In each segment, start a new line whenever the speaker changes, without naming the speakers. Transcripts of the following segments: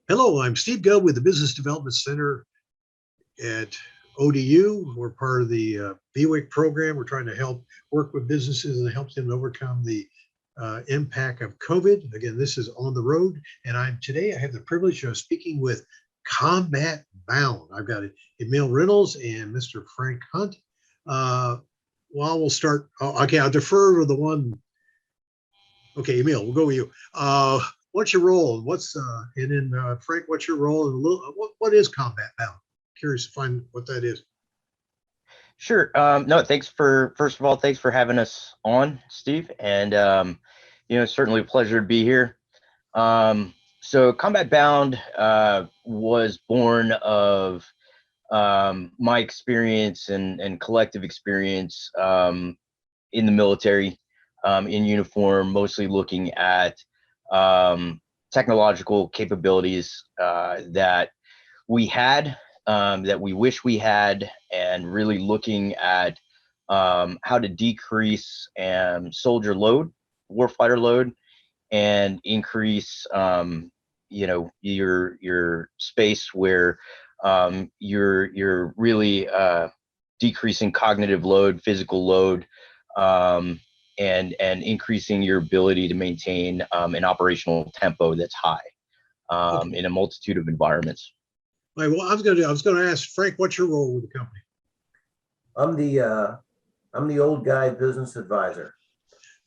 Hello, I'm Steve Gubb with the Business Development Center at ODU. We're part of the BWIC program. We're trying to help work with businesses and help them overcome the impact of COVID. Again, this is On the Road, and I have the privilege of speaking with Combat Bound. I've got Emil Reynolds and Mr. Frank Hunt. Uh, well, we'll start. Okay, I'll defer to the one. Okay, Emil, we'll go with you. What's your role? And then Frank, what's your role? And what is Combat Bound? Curious to find what that is.
Sure. No, first of all, thanks for having us on, Steve. And, certainly a pleasure to be here. So Combat Bound was born of my experience and collective experience in the military, in uniform, mostly looking at technological capabilities that we had, that we wish we had, and really looking at how to decrease soldier load, warfighter load, and increase, your space where you're really decreasing cognitive load, physical load, and increasing your ability to maintain an operational tempo that's high
Okay.
in a multitude of environments.
All right, well, I was going to ask Frank, what's your role with the company?
I'm the old guy business advisor.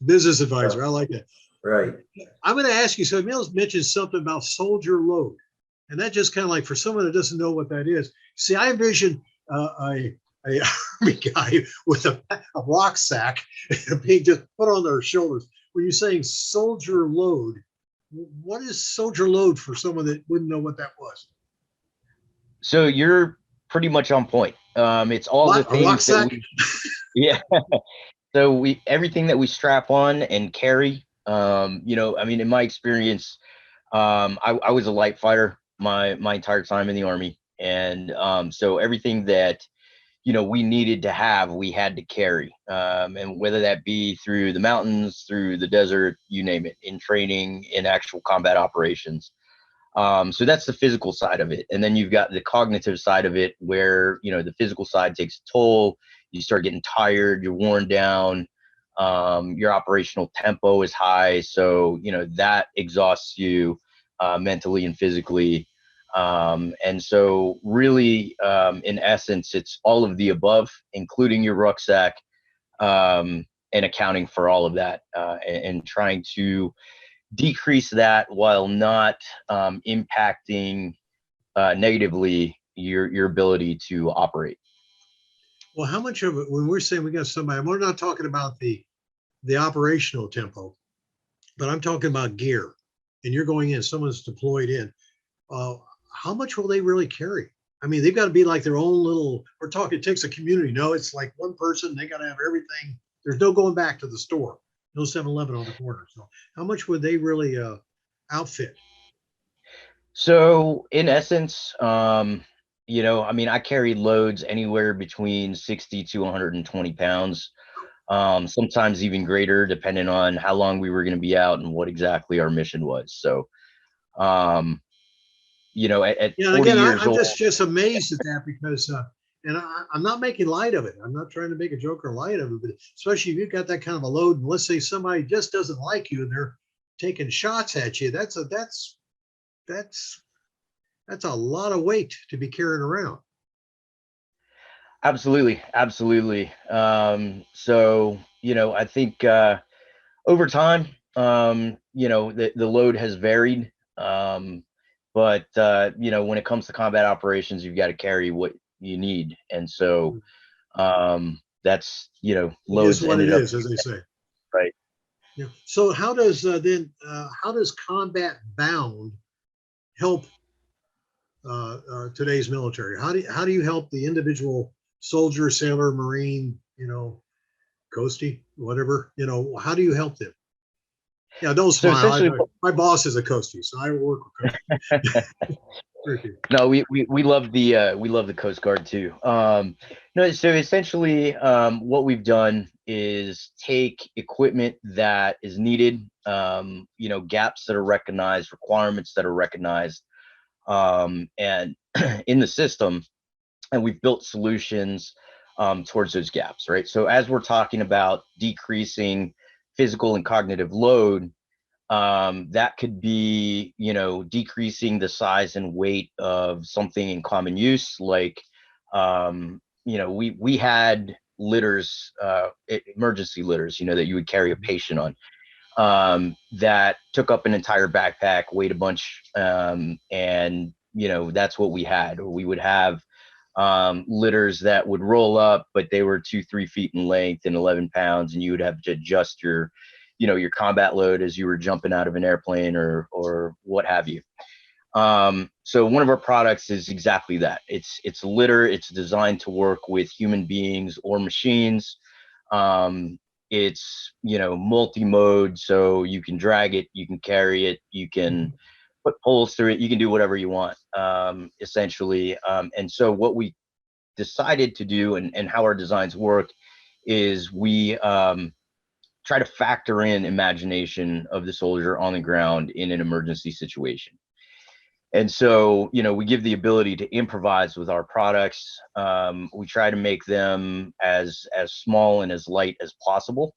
Business advisor. I like that.
Right.
I'm going to ask you. So Emil's mentioned something about soldier load, and that just kind of like for someone that doesn't know what that is. See, I envision a army guy with a rock sack being just put on their shoulders. When you're saying soldier load, what is soldier load for someone that wouldn't know what that was?
So you're pretty much on point. It's all the things that yeah. So everything that we strap on and carry. In my experience, I was a light fighter my entire time in the Army, and so everything that we needed to have, we had to carry, and whether that be through the mountains, through the desert, you name it, in training, in actual combat operations. So that's the physical side of it. And then you've got the cognitive side of it where, the physical side takes a toll. You start getting tired, you're worn down, your operational tempo is high. So, that exhausts you mentally and physically. And so really, in essence, it's all of the above, including your rucksack, and accounting for all of that, and trying to decrease that while not impacting negatively your ability to operate.
Well, how much of it, when we're saying we got somebody, we're not talking about the operational tempo, but I'm talking about gear. And you're going in, someone's deployed in. How much will they really carry? I mean, they've got to be like their own little, we're talking, it takes a community. No, it's like one person, they got to have everything. There's no going back to the store, no 7-Eleven on the corner. So how much would they really outfit?
So in essence, I carry loads anywhere between 60 to 120 pounds, sometimes even greater, depending on how long we were going to be out and what exactly our mission was. So, at
Yeah,
40
again,
years
I'm
old.
just amazed at that because, and I'm not making light of it. I'm not trying to make a joke or light of it, but especially if you've got that kind of a load, and let's say somebody just doesn't like you and they're taking shots at you, that's a lot of weight to be carrying around.
Absolutely, absolutely. So, I think over time, the load has varied. But when it comes to combat operations, you've got to carry what you need, and so that's
It is
loads
what it
ended up
is, as they say.
right.
Yeah. So how does Combat Bound help today's military? How do you help the individual soldier, sailor, marine, coastie, whatever? How do you help them? Yeah, don't
So
smile.
essentially,
My boss is a coastie, so I work with coastie.
no, we love the Coast Guard too. No, so essentially, what we've done is take equipment that is needed, gaps that are recognized, requirements that are recognized, and in the system, and we've built solutions towards those gaps, right? So as we're talking about decreasing physical and cognitive load, that could be, you know, decreasing the size and weight of something in common use, like, you know, we had litters, emergency litters, you know, that you would carry a patient on, that took up an entire backpack, weighed a bunch, and you know, that's what we had. Or we would have litters that would roll up, but they were 2-3 feet in length and 11 pounds, and you would have to adjust your, you know, your combat load as you were jumping out of an airplane or what have you. So one of our products is exactly that. It's a litter. It's designed to work with human beings or machines. It's, you know, multi-mode, so you can drag it, you can carry it, you can put poles through it, you can do whatever you want, essentially. And so what we decided to do, and how our designs work, is we try to factor in imagination of the soldier on the ground in an emergency situation. And so, you know, we give the ability to improvise with our products. We try to make them as small and as light as possible,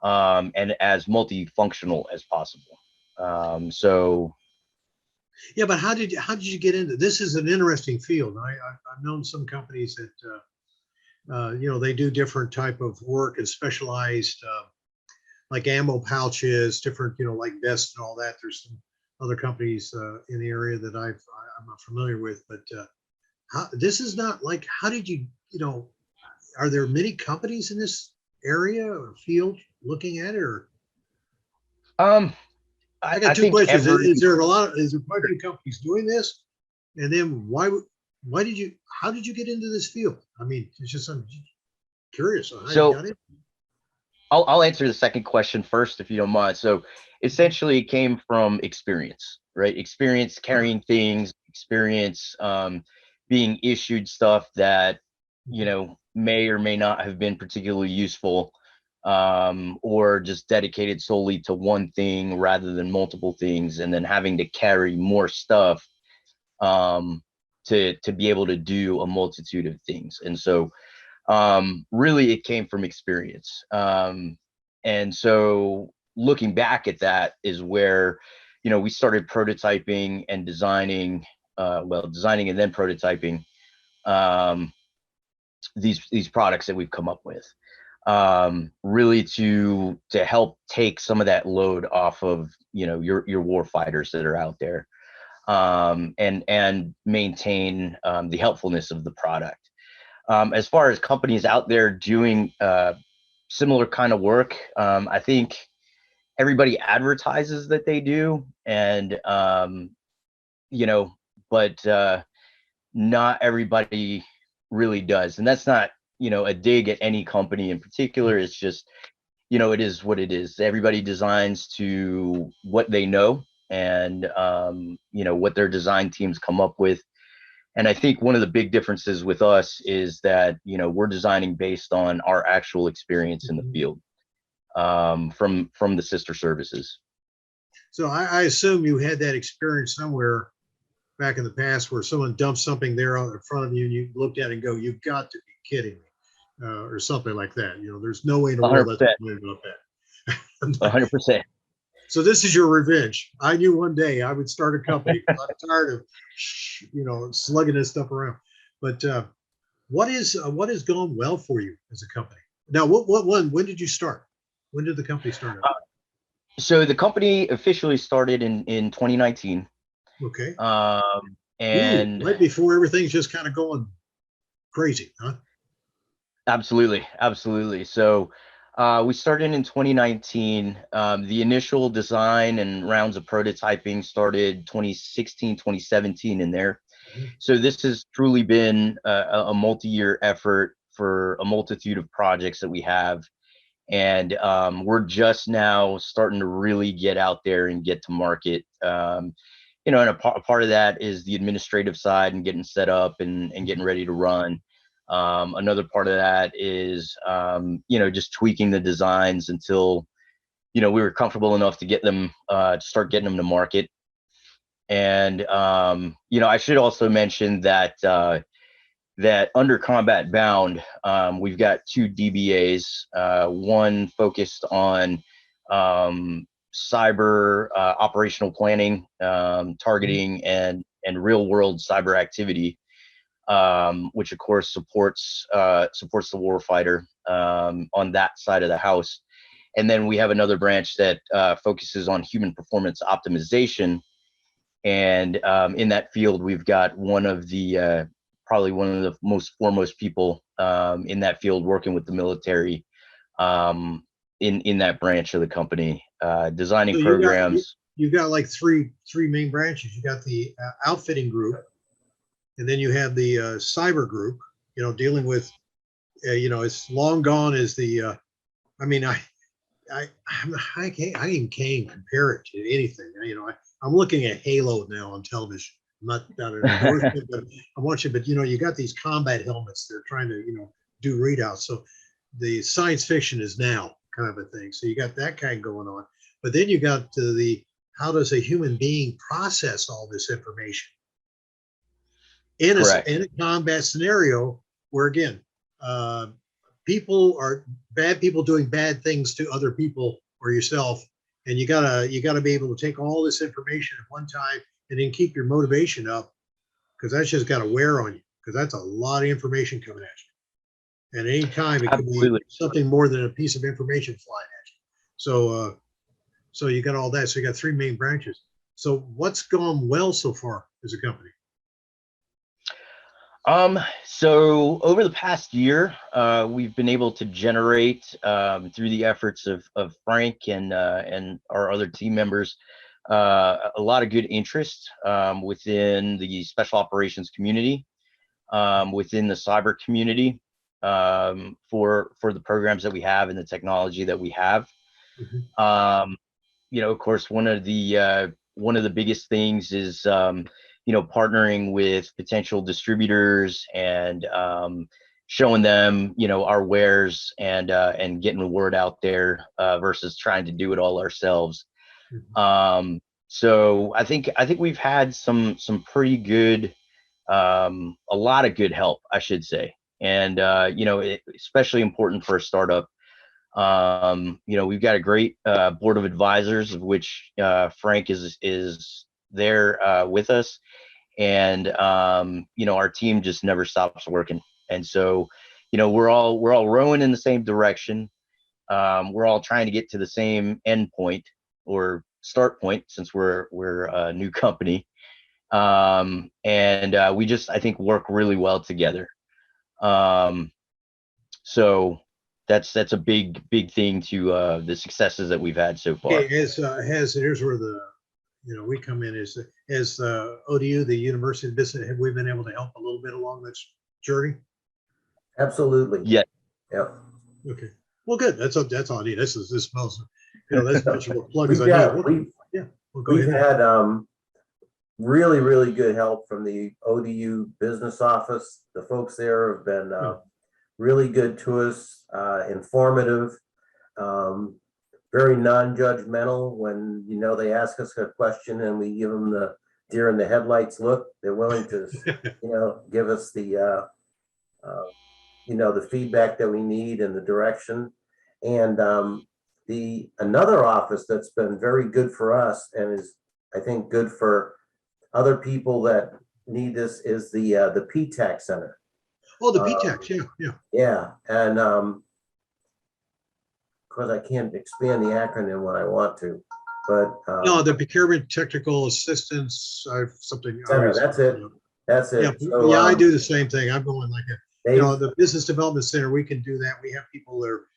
and as multifunctional as possible. So
Yeah, but how did you get into this? Is an interesting field. I've known some companies that you know, they do different type of work and specialized, like ammo pouches, different, you know, like vests and all that. There's some other companies in the area that I'm not familiar with, but this is not like, how did you, you know, are there many companies in this area or field looking at it? Or
um,
I
I
got two
think
questions.
every
Is there quite a few companies doing this? And then why did you, how did you get into this field? I mean, it's just, I'm curious on how you
so
got it.
I'll answer the second question first, if you don't mind. So essentially, it came from experience, right? Experience carrying things, experience, being issued stuff that, you know, may or may not have been particularly useful, or just dedicated solely to one thing rather than multiple things, and then having to carry more stuff, um, to be able to do a multitude of things. And so, really, it came from experience. And so looking back at that is where, you know, we started prototyping and designing, well, designing and then prototyping, um, these products that we've come up with, really to help take some of that load off of, you know, your war fighters that are out there, and maintain the helpfulness of the product. As far as companies out there doing similar kind of work, I think everybody advertises that they do, and you know, but not everybody really does. And that's not, you know, a dig at any company in particular. It's just, you know, it is what it is. Everybody designs to what they know, and you know, what their design teams come up with. And I think one of the big differences with us is that, you know, we're designing based on our actual experience in the field, from the sister services.
So I assume you had that experience somewhere back in the past where someone dumped something there on in front of you and you looked at it and go, "You've got to be kidding me," or something like that. You know, there's no way in the world that's
100%.
going to up that.
100%.
So this is your revenge. I knew one day I would start a company. I'm tired of, you know, slugging this stuff around. But what has gone well for you as a company? Now, what one? When did you start? When did the company start up?
So the company officially started in 2019.
Okay. Ooh,
And
right before everything's just kind of going crazy, huh?
absolutely, absolutely. So we started in 2019. The initial design and rounds of prototyping started 2016, 2017 in there.
Mhm.
So this has truly been a multi-year effort for a multitude of projects that we have. And we're just now starting to really get out there and get to market. You know, and a part of that is the administrative side and getting set up and getting ready to run. Another part of that is, you know, just tweaking the designs until, you know, we were comfortable enough to get them, to start getting them to market. And I should also mention that that under Combat Bound, we've got 2 DBAs, one focused on cyber operational planning, targeting, and real world cyber activity, which of course supports the warfighter on that side of the house. And then we have another branch that focuses on human performance optimization. And in that field, we've got probably one of the most foremost people in that field working with the military in that branch of the company, designing programs.
You've got like three main branches. You got the outfitting group, and then you have the cyber group, dealing with, it's long gone as the, I can't compare it to anything. I'm looking at Halo now on television. I'm not an endorsement, but I'm watching. But you got these combat helmets. They're trying to do readouts. So the science fiction is now kind of a thing. So you got that kind going on. But then you got how does a human being process all this information in a combat scenario where, again, bad people doing bad things to other people or yourself, and you gotta be able to take all this information at one time and then keep your motivation up, because that's just got to wear on you, because that's a lot of information coming at you. And any time it could be something more than a piece of information flying at you. So you got all that. So you got 3 main branches. So what's gone well so far as a company?
So over the past year, we've been able to generate, through the efforts of Frank and our other team members, a lot of good interest within the special operations community, within the cyber community, for the programs that we have and the technology that we have. Mm-hmm. Of course, one of the biggest things is partnering with potential distributors and showing them our wares and getting the word out there versus trying to do it all ourselves. Mm-hmm. So I think we've had some pretty good, a lot of good help, I should say, and especially important for a startup. We've got a great board of advisors, of which Frank is there with us, and our team just never stops working. And so we're all rowing in the same direction. We're all trying to get to the same end point or start point, since we're a new company, and we just, I think, work really well together. So that's a big thing to the successes that we've had so far.
Okay, here's where we come in. As ODU, the University of Business, have we been able to help a little bit along this journey?
Absolutely.
Yeah.
Yep.
Okay. Well, good. That's all I need. This smells. That's as much of a plug as I need.
We've had really, really good help from the ODU business office. The folks there have been really good to us, informative, very non-judgmental. When they ask us a question and we give them the deer in the headlights look, they're willing to give us the the feedback that we need and the direction. And another office that's been very good for us and is, I think, good for other people that need this is the PTAC Center.
Oh, the PTAC, yeah.
Yeah, and of course I can't expand the acronym when I want to, but
no, the Procurement Technical Assistance something.
Center, that's it. That's it.
Yeah,
so,
I do the same thing. I'm going like the Business Development Center. We can do that. We have people that are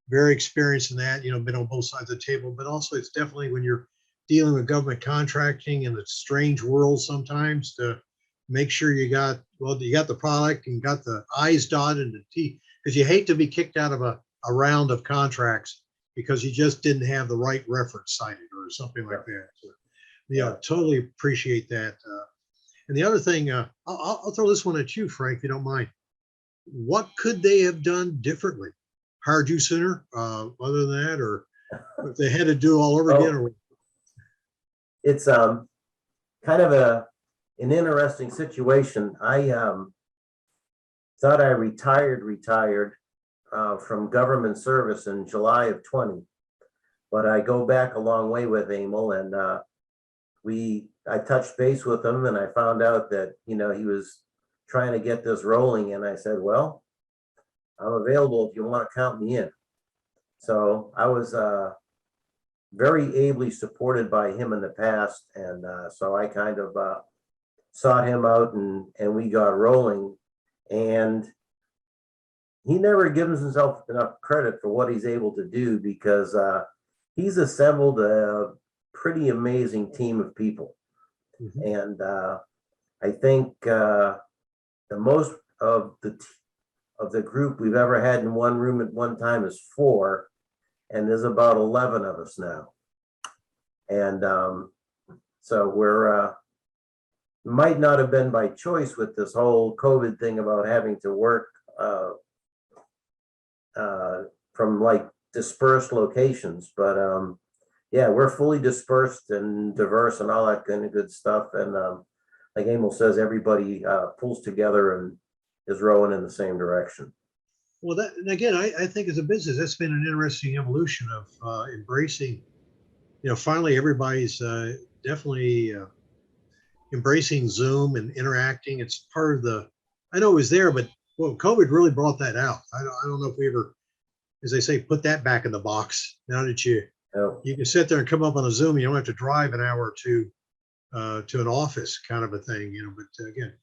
very experienced in that. Been on both sides of the table, but also it's definitely when you're dealing with government contracting in a strange world sometimes, to make sure you got the product and got the I's dotted and the T, because you hate to be kicked out of a round of contracts because you just didn't have the right reference cited or something like that. So, totally appreciate that. And the other thing, I'll throw this one at you, Frank, if you don't mind. What could they have done differently? Hired you sooner, other than that, or if they had to do all over again? Or
it's kind of an interesting situation. I thought I retired from government service in July of 20, but I go back a long way with Emil, and I touched base with him, and I found out that, you know, he was trying to get this rolling, and I said, well, I'm available if you want to count me in. So I was very ably supported by him in the past, and so I kind of sought him out, and we got rolling. And he never gives himself enough credit for what he's able to do, because he's assembled a pretty amazing team of people. And I think the most of the group we've ever had in one room at one time is 4, and there's about 11 of us now. And so we're might not have been by choice with this whole COVID thing about having to work from like dispersed locations, but yeah, we're fully dispersed and diverse and all that kind of good stuff. And like Emil says, everybody pulls together and is rowing in the same direction.
Well, that, and again, I think as a business, that's been an interesting evolution of embracing, you know, finally everybody's definitely embracing Zoom and interacting. It's part of the, I know it was there, but well, COVID really brought that out. I don't know if we ever, as they say, put that back in the box. Now that you can sit there and come up on a Zoom, you don't have to drive an hour or two to an office, kind of a thing, you know. But again,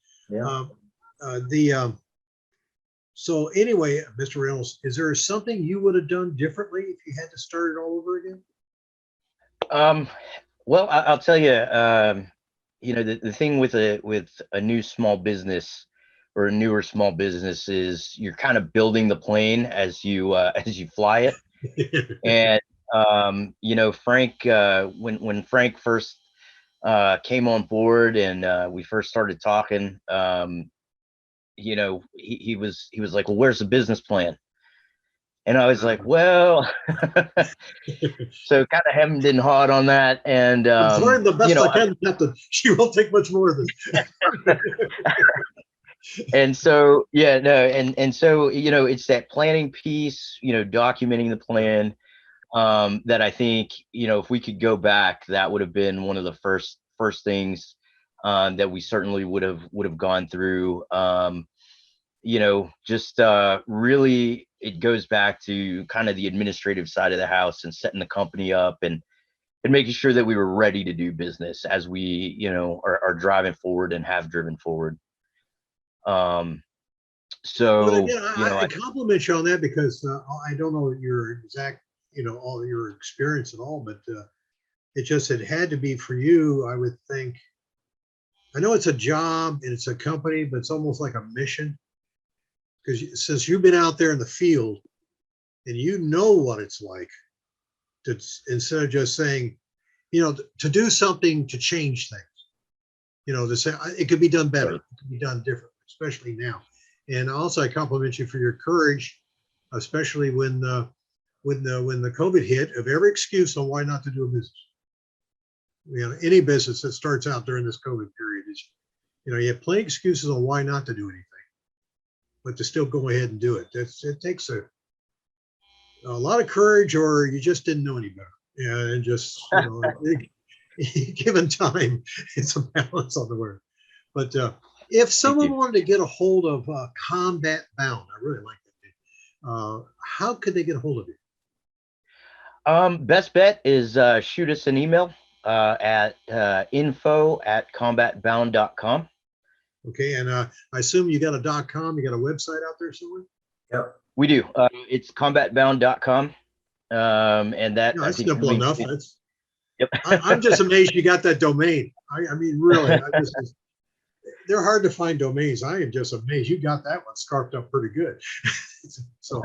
so anyway, Mr. Reynolds, is there something you would have done differently if you had to start it all over again?
Well, I'll tell you, you know, the thing with a new small business or a newer small business is you're kind of building the plane as you fly it. And you know, Frank, when Frank first came on board and we first started talking, you know, he was like, well, where's the business plan? And I was like, well, so kind of hemmed and hawed on that. And
I'm learning the best
you know,
I can, Captain. She won't take much more of this.
And so, yeah, no, and so, you know, it's that planning piece, you know, documenting the plan, that I think, you know, if we could go back, that would have been one of the first things that we certainly would have gone through. You know, just really, it goes back to kind of the administrative side of the house and setting the company up and making sure that we were ready to do business as we, you know, are driving forward and have driven forward. So,
well, again,
you know,
I compliment you on that, because I don't know your exact, you know, all your experience at all, but it just, it had to be for you, I would think. I know it's a job and it's a company, but it's almost like a mission, because since you've been out there in the field and you know what it's like to, instead of just saying, you know, to do something to change things, you know, to say it could be done better, it could be done differently, especially now. And also I compliment you for your courage, especially when the COVID hit, of every excuse on why not to do a business. You know, any business that starts out during this COVID period is, you know, you have plenty of excuses on why not to do anything, but to still go ahead and do it. It takes a lot of courage, or you just didn't know any better. Yeah, and just, you know, given time, it's a balance on the word. But if someone wanted to get a hold of Combat Bound, I really like that name. How could they get a hold of you?
Best bet is shoot us an email at info@combatbound.com.
Okay, and I assume you got a .com, you got a website out there somewhere?
Yep.
We do. It's combatbound.com. And that,
no,
I
that's
think,
simple enough. That's,
yep.
I'm just amazed you got that domain. I mean, really, they're hard to find domains. I am just amazed you got that one scarfed up pretty good. So,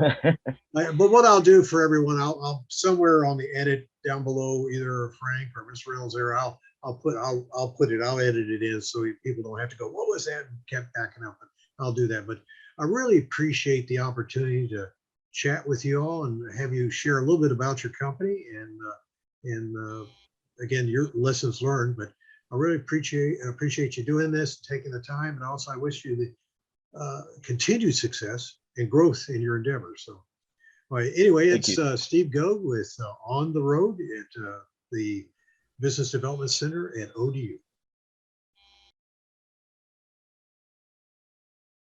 but what I'll do for everyone, I'll somewhere on the edit down below, either Frank or Mr. Reynolds there, I'll edit it in so people don't have to go, what was that? And kept backing up. But I'll do that. But I really appreciate the opportunity to chat with you all and have you share a little bit about your company and again, your lessons learned. But I really appreciate you doing this, taking the time, and also I wish you the continued success and growth in your endeavors. So, all right, anyway,
Thank
it's Steve Gogue with On the Road at the Business Development Center at ODU.